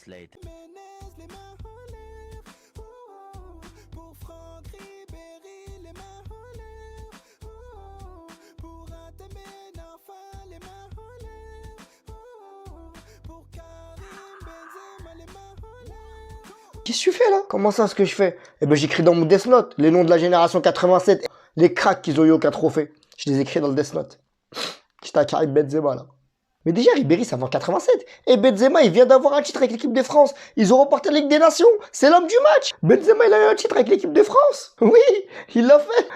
later. Qu'est-ce que tu fais là? Comment ça, ce que je fais? Eh ben j'écris dans mon Death Note les noms de la génération 87, les cracks qu'ils ont eu aucun trophée. Je les écris dans le Death Note. J'étais à Karim Benzema là. Mais déjà Ribéry ça va en 87. Et Benzema il vient d'avoir un titre avec l'équipe de France. Ils ont remporté la Ligue des Nations. C'est l'homme du match. Benzema il a eu un titre avec l'équipe de France. Oui, il l'a fait.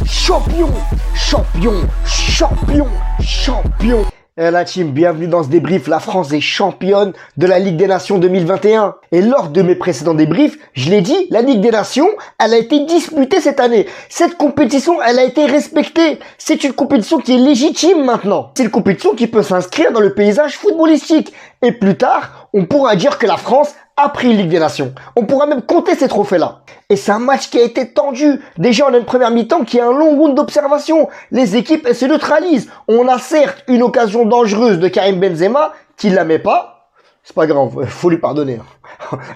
Champion, champion, champion, champion. Eh la team, bienvenue dans ce débrief. La France est championne de la Ligue des Nations 2021. Et lors de mes précédents débriefs, je l'ai dit, la Ligue des Nations, elle a été disputée cette année. Cette compétition, elle a été respectée. C'est une compétition qui est légitime maintenant. C'est une compétition qui peut s'inscrire dans le paysage footballistique. Et plus tard, on pourra dire que la France a pris une Ligue des Nations. On pourra même compter ces trophées-là. Et c'est un match qui a été tendu. Déjà, on a une première mi-temps qui a un long round d'observation. Les équipes, elles se neutralisent. On a certes une occasion dangereuse de Karim Benzema, qui la met pas. C'est pas grave, faut lui pardonner.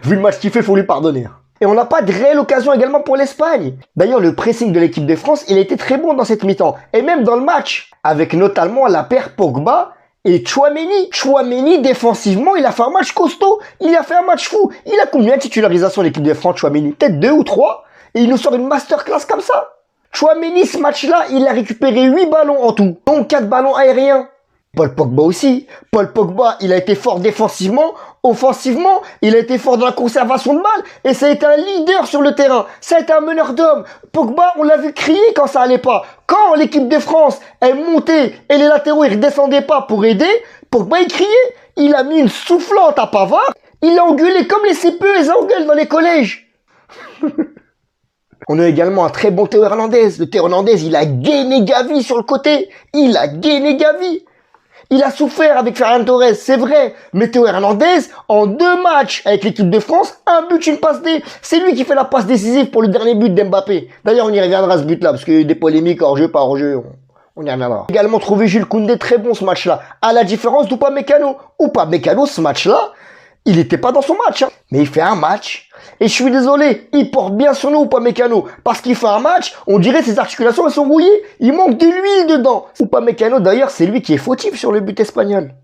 Vu le match qu'il fait, faut lui pardonner. Et on n'a pas de réelle occasion également pour l'Espagne. D'ailleurs, le pressing de l'équipe de France, il a été très bon dans cette mi-temps. Et même dans le match. Avec notamment la paire Pogba et Tchouaméni. Tchouaméni, défensivement, il a fait un match costaud. Il a fait un match fou. Il a combien de titularisations l'équipe de France, Tchouaméni? Peut-être 2 ou 3. Et il nous sort une masterclass comme ça. Tchouaméni, ce match-là, il a récupéré 8 ballons en tout. Donc 4 ballons aériens. Paul Pogba aussi. Paul Pogba, il a été fort défensivement. Offensivement, il a été fort dans la conservation de balles. Et ça a été un leader sur le terrain. Ça a été un meneur d'hommes. Pogba, on l'a vu crier quand ça allait pas. Quand l'équipe de France, elle montait et les latéraux, ils redescendaient pas pour aider, Pogba, il criait. Il a mis une soufflante à Pavard. Il a engueulé comme les CPE, ils engueulent dans les collèges. On a également un très bon Théo Hernandez. Le Théo Hernandez, il a gainé Gavi sur le côté. Il a gainé Gavi. Il a souffert avec Ferran Torres, c'est vrai. Mais Théo Hernandez, en 2 matchs avec l'équipe de France, un but, une passe D. C'est lui qui fait la passe décisive pour le dernier but d'Mbappé. D'ailleurs, on y reviendra à ce but-là, parce qu'il y a eu des polémiques hors-jeu, pas hors-jeu. On y reviendra. Également trouvé Jules Koundé très bon ce match-là. À la différence d'Upamecano. Upamecano, ce match-là, il n'était pas dans son match. Mais il fait un match. Et je suis désolé, il porte bien son nom Upamecano. Parce qu'il fait un match, on dirait ses articulations elles sont rouillées. Il manque de l'huile dedans. Upamecano d'ailleurs, c'est lui qui est fautif sur le but espagnol.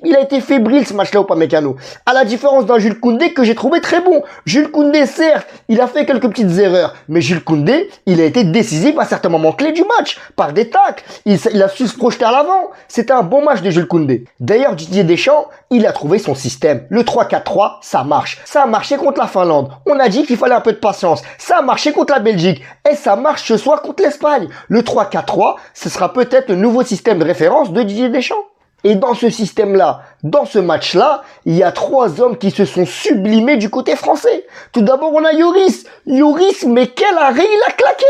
Il a été fébrile ce match-là, Upamecano. À la différence d'un Jules Koundé que j'ai trouvé très bon. Jules Koundé, certes, il a fait quelques petites erreurs. Mais Jules Koundé, il a été décisif à certains moments clés du match. Par des tacles. Il a su se projeter à l'avant. C'était un bon match de Jules Koundé. D'ailleurs, Didier Deschamps, il a trouvé son système. Le 3-4-3, ça marche. Ça a marché contre la Finlande. On a dit qu'il fallait un peu de patience. Ça a marché contre la Belgique. Et ça marche ce soir contre l'Espagne. Le 3-4-3, ce sera peut-être le nouveau système de référence de Didier Deschamps. Et dans ce système-là, dans ce match-là, il y a 3 hommes qui se sont sublimés du côté français. Tout d'abord, on a Lloris. Lloris, mais quel arrêt il a claqué!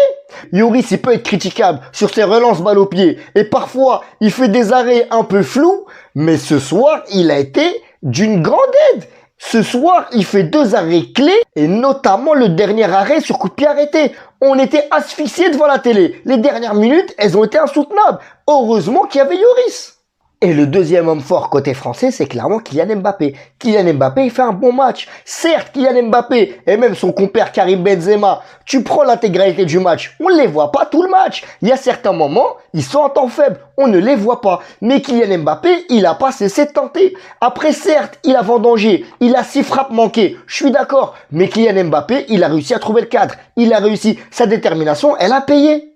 Lloris, il peut être critiquable sur ses relances balle au pied. Et parfois, il fait des arrêts un peu flous. Mais ce soir, il a été d'une grande aide. Ce soir, il fait 2 arrêts clés. Et notamment le dernier arrêt sur coup de pied arrêté. On était asphyxiés devant la télé. Les dernières minutes, elles ont été insoutenables. Heureusement qu'il y avait Lloris. Et le deuxième homme fort côté français, c'est clairement Kylian Mbappé. Kylian Mbappé, il fait un bon match. Certes, Kylian Mbappé et même son compère Karim Benzema, tu prends l'intégralité du match, on ne les voit pas tout le match. Il y a certains moments, ils sont en temps faible, on ne les voit pas. Mais Kylian Mbappé, il a pas cessé de tenter. Après, certes, il a vendangé, il a 6 frappes manquées, je suis d'accord. Mais Kylian Mbappé, il a réussi à trouver le cadre. Il a réussi, sa détermination, elle a payé.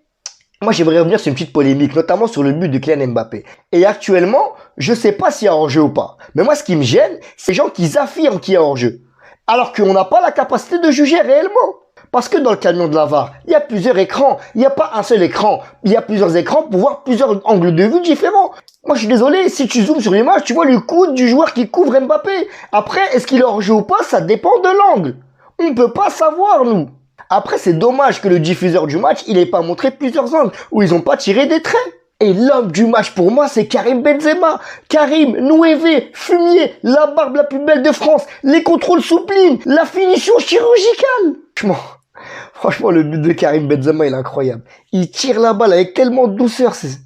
Moi, j'aimerais revenir sur une petite polémique, notamment sur le but de Kylian Mbappé. Et actuellement, je sais pas s'il y a hors-jeu ou pas. Mais moi, ce qui me gêne, c'est les gens qui affirment qu'il y a hors-jeu. Alors qu'on n'a pas la capacité de juger réellement. Parce que dans le camion de la VAR, il y a plusieurs écrans. Il n'y a pas un seul écran. Il y a plusieurs écrans pour voir plusieurs angles de vue différents. Moi, je suis désolé, si tu zoomes sur l'image, tu vois le coude du joueur qui couvre Mbappé. Après, est-ce qu'il est hors-jeu ou pas, ça dépend de l'angle. On ne peut pas savoir, nous. Après, c'est dommage que le diffuseur du match, il n'ait pas montré plusieurs angles où ils n'ont pas tiré des traits. Et l'homme du match pour moi, c'est Karim Benzema. Karim, Nouévé, Fumier, la barbe la plus belle de France, les contrôles sublimes, la finition chirurgicale. Franchement, Franchement, le but de Karim Benzema, il est incroyable. Il tire la balle avec tellement de douceur, c'est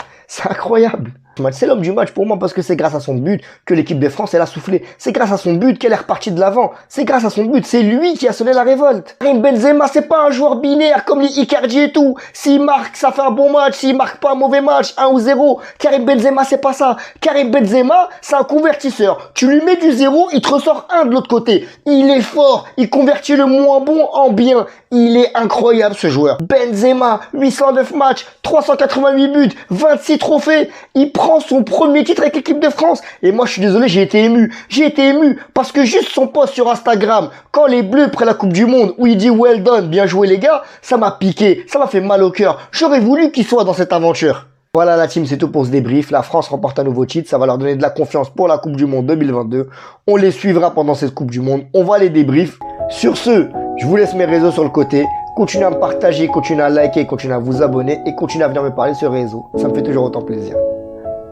incroyable. C'est l'homme du match pour moi parce que c'est grâce à son but que l'équipe de France elle a soufflé. C'est grâce à son but qu'elle est repartie de l'avant. C'est grâce à son but, c'est lui qui a sonné la révolte. Karim Benzema, c'est pas un joueur binaire comme les Icardi et tout. S'il marque, ça fait un bon match. S'il marque pas un mauvais match, 1 ou 0. Karim Benzema, c'est pas ça. Karim Benzema, c'est un convertisseur. Tu lui mets du 0, il te ressort 1 de l'autre côté. Il est fort, il convertit le moins bon en bien. Il est incroyable ce joueur. Benzema, 809 matchs, 388 buts, 26 trophées. Il prend son premier titre avec l'équipe de France. Et moi, je suis désolé, j'ai été ému. J'ai été ému parce que juste son post sur Instagram, quand les Bleus prennent la Coupe du Monde, où il dit well done, bien joué les gars, ça m'a piqué, ça m'a fait mal au cœur. J'aurais voulu qu'il soit dans cette aventure. Voilà la team, c'est tout pour ce débrief. La France remporte un nouveau titre, ça va leur donner de la confiance pour la Coupe du Monde 2022. On les suivra pendant cette Coupe du Monde. On va les débrief. Sur ce, je vous laisse mes réseaux sur le côté. Continuez à me partager, continuez à liker, continuez à vous abonner et continuez à venir me parler sur les réseaux. Ça me fait toujours autant plaisir.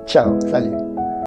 Ciao, salut.